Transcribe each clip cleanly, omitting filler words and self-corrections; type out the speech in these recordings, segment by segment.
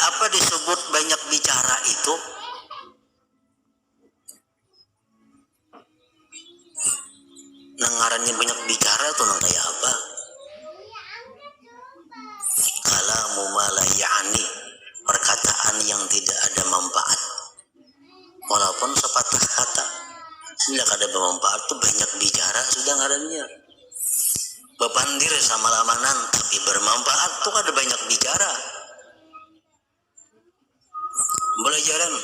Apa disebut banyak bicara itu? Ngarannya banyak bicara tuh nang kayak apa? Kalamu ma la ya'ni, perkataan yang tidak ada manfaat. Walaupun sepatah kata, tidak ada bermanfaat tuh banyak bicara sudah ngarannya. Bepandir sama lamanan tapi bermanfaat tuh ada banyak bicara. Belajaran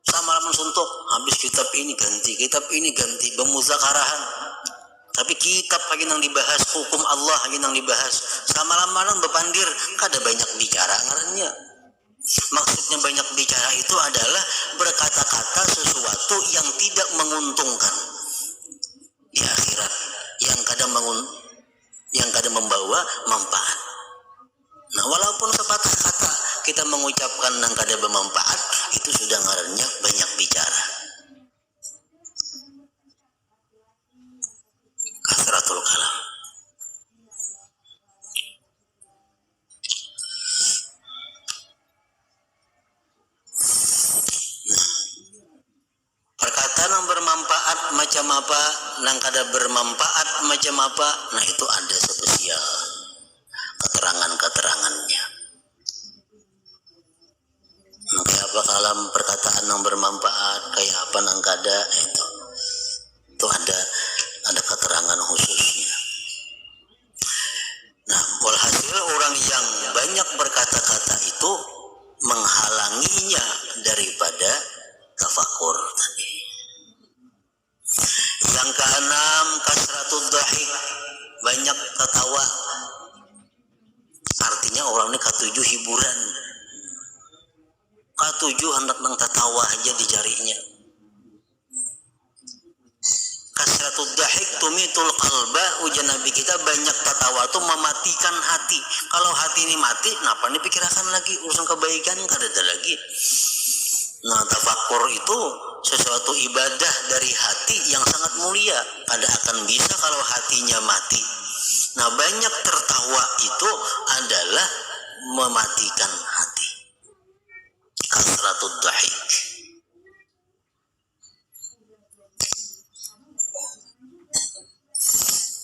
sama laman suntuk, habis kitab ini ganti, bermuzakarahan. Tapi kitab lagi nang dibahas, hukum Allah lagi nang dibahas. Sama lamanan bepandir, kada banyak bicara ngarannya. Maksudnya banyak bicara itu adalah berkata-kata sesuatu yang tidak menguntungkan di akhirat, yang kada membawa manfaat. Nah, walaupun sepatah kata kita mengucapkan yang kada bermanfaat, itu sudah ngarannya banyak bicara. Kasratul kalam. Perkataan yang bermanfaat macam apa, yang kada bermanfaat macam apa, nah itu ada spesial keterangannya. Nah, kayak apa kalam perkataan yang bermanfaat, kayak apa nang kada, itu ada keterangan khususnya. Nah, walhasil orang yang banyak berkata-kata itu menghalanginya daripada tafakur tadi. Yang keenam, kasratud dhahik, banyak tertawa. Artinya orang ini katujuh hiburan, katujuh hendak nang tertawa aja dicarinya. Kasratud dhahik tumitul qalba, ujian Nabi kita banyak tertawa itu mematikan hati. Kalau hati ini mati, kenapa nih pikirkan lagi urusan kebaikan, kada ada lagi. Nah, tafakur itu sesuatu ibadah dari hati yang sangat mulia. Kada akan bisa kalau hatinya mati. Nah, banyak tertawa itu adalah mematikan hati. Kasratud dhahik.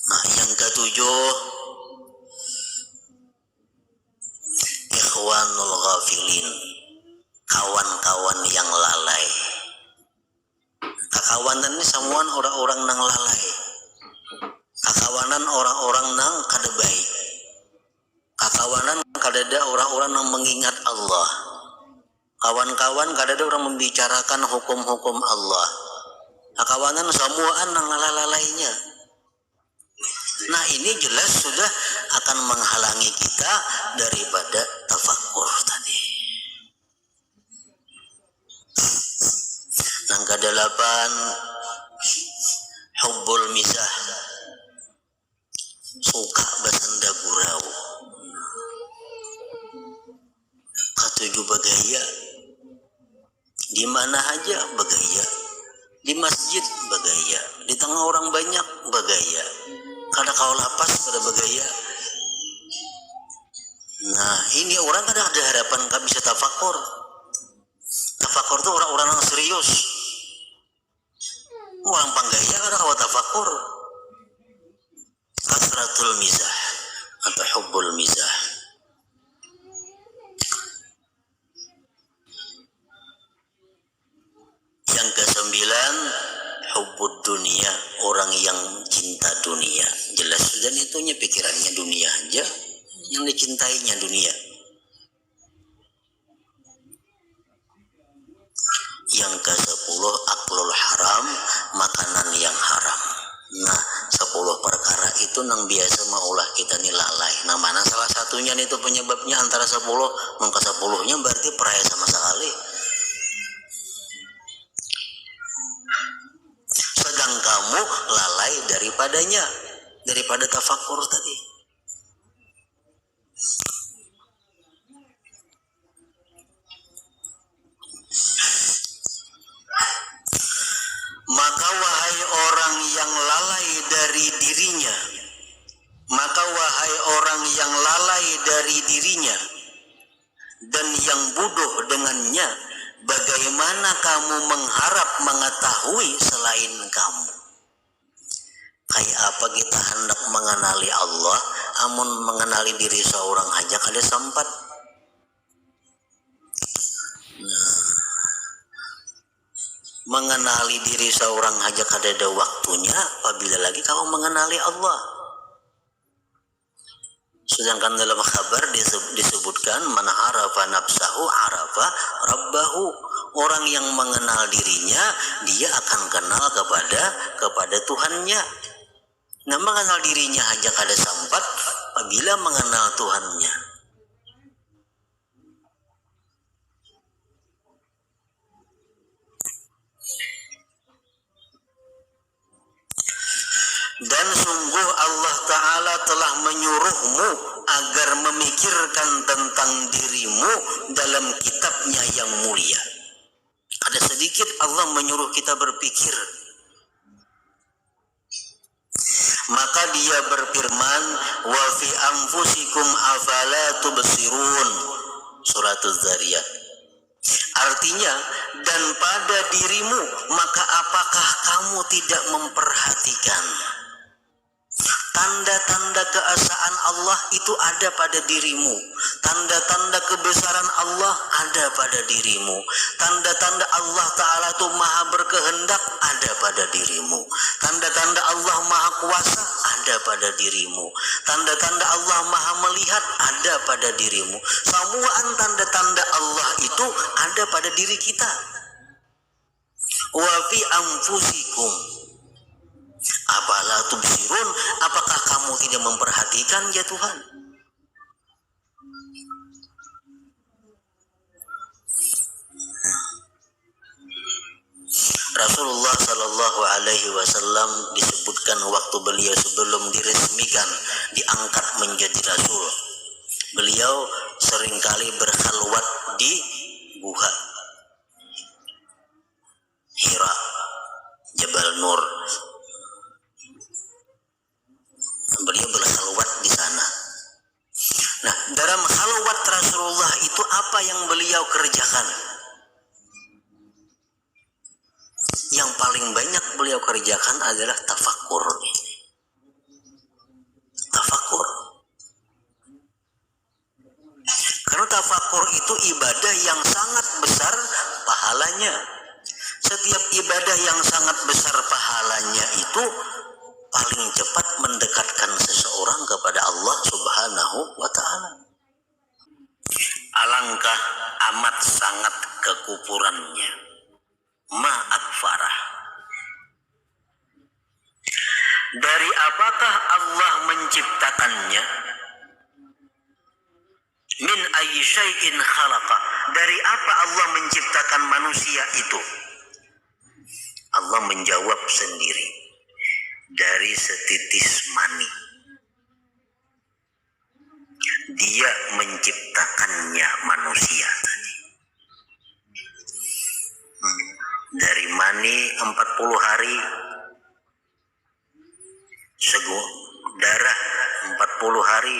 Nah, yang ketujuh, ikhwanul ghafilin, kawan-kawan yang lalai. Kakawanan ini semua orang-orang nang lalai. Kakawanan orang-orang nang kada baik. Kakawanan kada ada orang-orang nang mengingat Allah. Kawan-kawan kada ada orang membicarakan hukum-hukum Allah. Kakawanan semuaan nang lalainya. Nah, ini jelas sudah akan menghalangi kita daripada tafakur tadi. Yang kedelapan, hubbul mizah, suka bersenda gurau. Ketujuh bergaya, di mana aja bergaya, di masjid bergaya, di tengah orang banyak bergaya, kada kau lapas kada bergaya. Nah, ini orang kada ada harapan kada bisa tafakur. Tafakur itu orang-orang yang serius. Orang panggaya kada kau tafakur. Kasratul mizah atau hubbul mizah. Yang kesembilan, hubbud dunia, orang yang cinta dunia. Jelas dan itunya pikirannya dunia aja, yang dicintainya dunia. Yang ke-10, aklul haram, makanan yang haram. Nah, 10 perkara itu nang biasa maulah kita nih lalai. Nah, mana salah satunya itu penyebabnya antara 10, maka 10-nya berarti peraya sama sekali. Sedang kamu lalai daripada tafakur tadi. Maka wahai orang yang lalai dari dirinya, maka wahai orang yang lalai dari dirinya dan yang kandungannya, bagaimana kamu mengharap mengetahui selain kamu? Kayak apa kita hendak mengenali Allah, amun mengenali diri seorang aja kada sempat. Mengenali diri seorang aja kada ada waktunya, apabila lagi kamu mengenali Allah. Sedangkan dalam kabar disebutkan man arafa nafsahu arafa rabbahu. Orang yang mengenal dirinya, dia akan kenal kepada Tuhannya. Nah, mengenal dirinya aja kada sempat, apabila mengenal Tuhannya. Dan sungguh Allah Ta'ala telah menyuruhmu agar memikirkan tentang dirimu dalam kitabnya yang mulia. Ada sedikit Allah menyuruh kita berpikir. Maka dia berfirman, wa fi anfusikum afala tubsirun. Surat Az-Zariyat. Artinya, dan pada dirimu, maka apakah kamu tidak memperhatikan? Tanda-tanda keesaan Allah itu ada pada dirimu. Tanda-tanda kebesaran Allah ada pada dirimu. Tanda-tanda Allah Ta'ala itu maha berkehendak ada pada dirimu. Tanda-tanda Allah maha kuasa ada pada dirimu. Tanda-tanda Allah maha melihat ada pada dirimu. Semua tanda-tanda Allah itu ada pada diri kita. Wa fi anfusikum afala tubsirun, apakah kamu tidak memperhatikan ya Tuhan? Rasulullah Shallallahu Alaihi Wasallam disebutkan waktu beliau sebelum diresmikan diangkat menjadi Rasul, beliau seringkali berkhalwat di Guha Hira, Jabal Nur. Beliau berkhalwat di sana. Nah, dalam khalwat Rasulullah itu apa yang beliau kerjakan? Yang paling banyak beliau kerjakan adalah tafakur. Tafakur. Karena tafakur itu ibadah yang sangat besar pahalanya. Setiap ibadah yang sangat besar pahalanya itu paling cepat mendekatkan seseorang kepada Allah Subhanahu wa Ta'ala. Alangkah amat sangat kekufurannya, ma akfarah. Dari apakah Allah menciptakannya? Min ayyi syai'in khalaqa. Dari apa Allah menciptakan manusia itu? Allah menjawab sendiri, dari setitis mani. Dia menciptakannya manusia tadi. Dari mani 40 hari, darah 40 hari,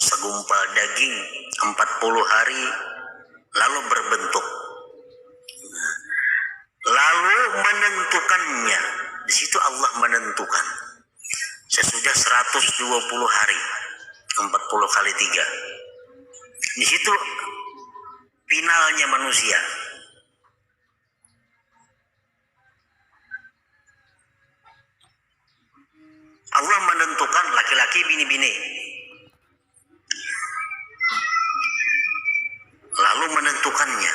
segumpal daging 40 hari, lalu berbentuk. Lalu menentukannya. Di situ Allah menentukan. Sesudah 120 hari, 40 kali 3. Di situ finalnya manusia. Allah menentukan laki-laki bini-bini. Lalu menentukannya.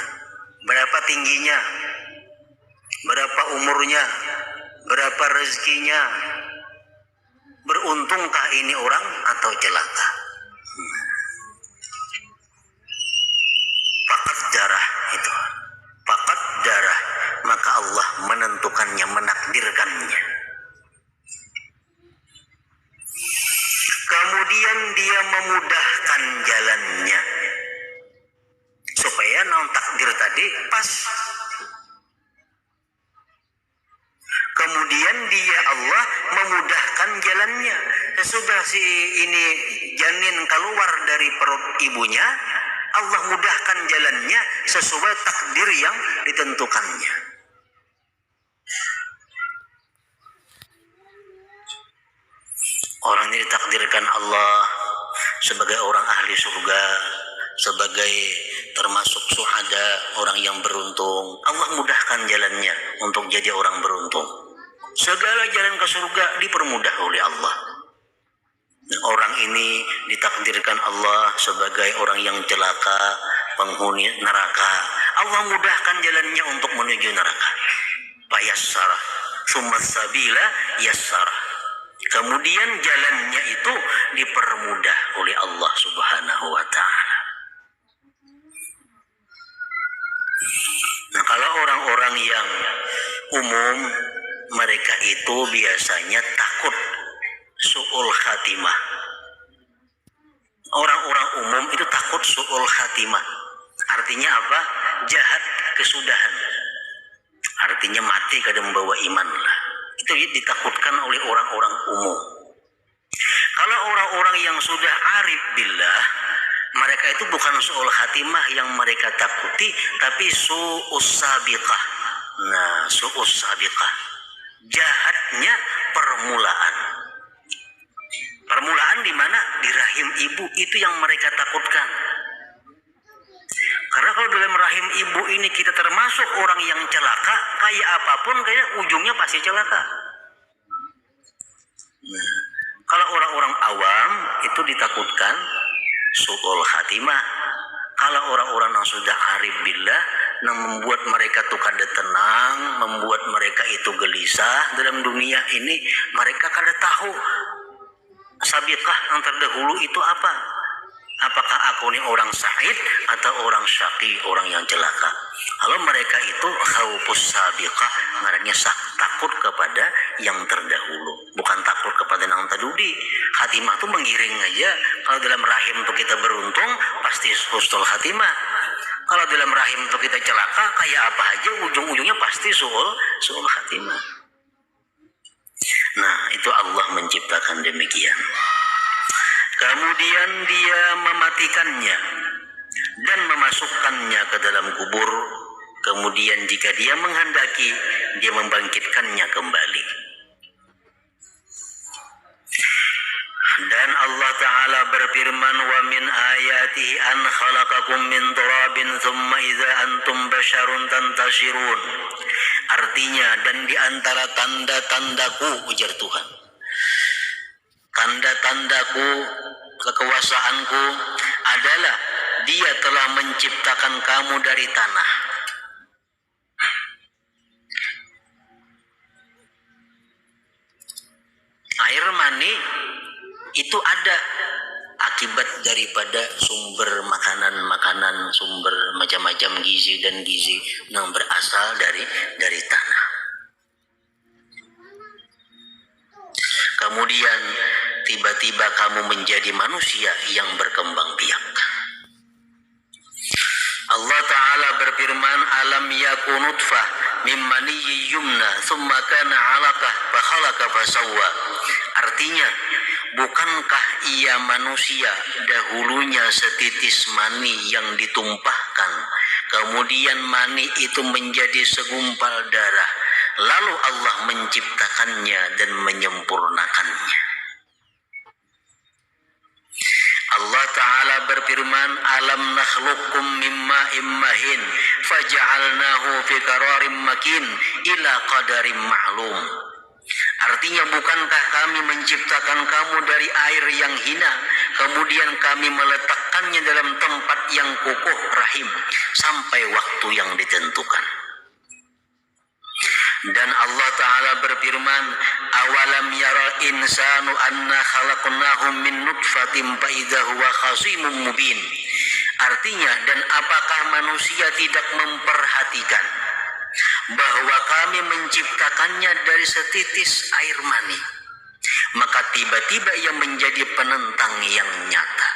Berapa tingginya, berapa umurnya, berapa rezekinya, beruntungkah ini orang atau celaka. Fakat darah itu, fakat darah, maka Allah menentukannya, menakdirkannya. Kemudian dia memudahkan jalannya supaya non takdir tadi pas. Kemudian dia Allah memudahkan jalannya. Sesudah si ini janin keluar dari perut ibunya, Allah mudahkan jalannya sesuai takdir yang ditentukannya. Orang ini ditakdirkan Allah sebagai orang ahli surga, sebagai termasuk syuhada, orang yang beruntung. Allah mudahkan jalannya untuk jadi orang beruntung. Segala jalan ke surga dipermudah oleh Allah. Orang ini ditakdirkan Allah sebagai orang yang celaka, penghuni neraka. Allah mudahkan jalannya untuk menuju neraka. Fayassara, tsummas sabila yassara. Kemudian jalannya itu dipermudah oleh Allah Subhanahu wa ta'ala. Nah, kalau orang-orang yang umum, mereka itu biasanya takut su'ul khatimah. Orang-orang umum itu takut su'ul khatimah. Artinya apa? Jahat kesudahan. Artinya mati kada membawa iman lah. Itu ditakutkan oleh orang-orang umum. Kalau orang-orang yang sudah arif billah, mereka itu bukan su'ul khatimah yang mereka takuti, tapi su'us sabiqah. Nah, su'us sabiqah, jahatnya permulaan. Permulaan di mana? Di rahim ibu, itu yang mereka takutkan. Karena kalau dalam rahim ibu ini kita termasuk orang yang celaka, kayak apapun kayak ujungnya pasti celaka. Nah, kalau orang-orang awam itu ditakutkan su'ul khatimah. Kalau orang-orang yang sudah arif billah, yang membuat mereka tuh kada tenang, membuat mereka itu gelisah dalam dunia ini, mereka kada tahu sabiqah yang terdahulu itu apa. Apakah aku ini orang sa'id atau orang syaqi, orang yang celaka. Kalau mereka itu khaufus sabiqah, ngarannya takut kepada yang terdahulu, bukan takut kepada yang terdahulu. Khatimah itu mengiring aja. Kalau dalam rahim itu kita beruntung, pasti husnul khatimah. Kalau dalam rahim itu kita celaka, kayak apa aja ujung-ujungnya pasti su'ul khatimah. Nah, itu Allah menciptakan demikian. Kemudian dia mematikannya dan memasukkannya ke dalam kubur. Kemudian jika dia menghendaki, dia membangkitkannya kembali. Dan Allah Ta'ala berfirman, wa min ayatihi an khalaqakum min turabin thumma idza antum basyarun tantashirun. Artinya, dan di antara tanda-tandaku, ujar Tuhan, tanda-tandaku, kekuasaanku adalah dia telah menciptakan kamu dari tanah. Air mani itu ada akibat daripada sumber makanan-makanan, sumber macam-macam gizi dan gizi yang berasal dari tanah. Kemudian tiba-tiba kamu menjadi manusia yang berkembang biak. Allah Ta'ala berfirman, alam yakun nutfah min maniyyin yumna thumma kana 'alaqah fa khalaqa fa sawwa. Artinya, bukankah ia manusia dahulunya setitis mani yang ditumpahkan, kemudian mani itu menjadi segumpal darah, lalu Allah menciptakannya dan menyempurnakannya. Allah Ta'ala berfirman, alam nakhluqkum mimma immahin faja'alnahu fi qararim makin ila qadarim ma'lum. Artinya, bukankah kami menciptakan kamu dari air yang hina, kemudian kami meletakkannya dalam tempat yang kukuh rahim sampai waktu yang ditentukan. Dan Allah Ta'ala berfirman, awalam yara insanu anna khalaqnahu min nutfatin faidha huwa khasimun mubin. Artinya, dan apakah manusia tidak memperhatikan bahwa kami menciptakannya dari setitis air mani, maka tiba-tiba ia menjadi penentang yang nyata.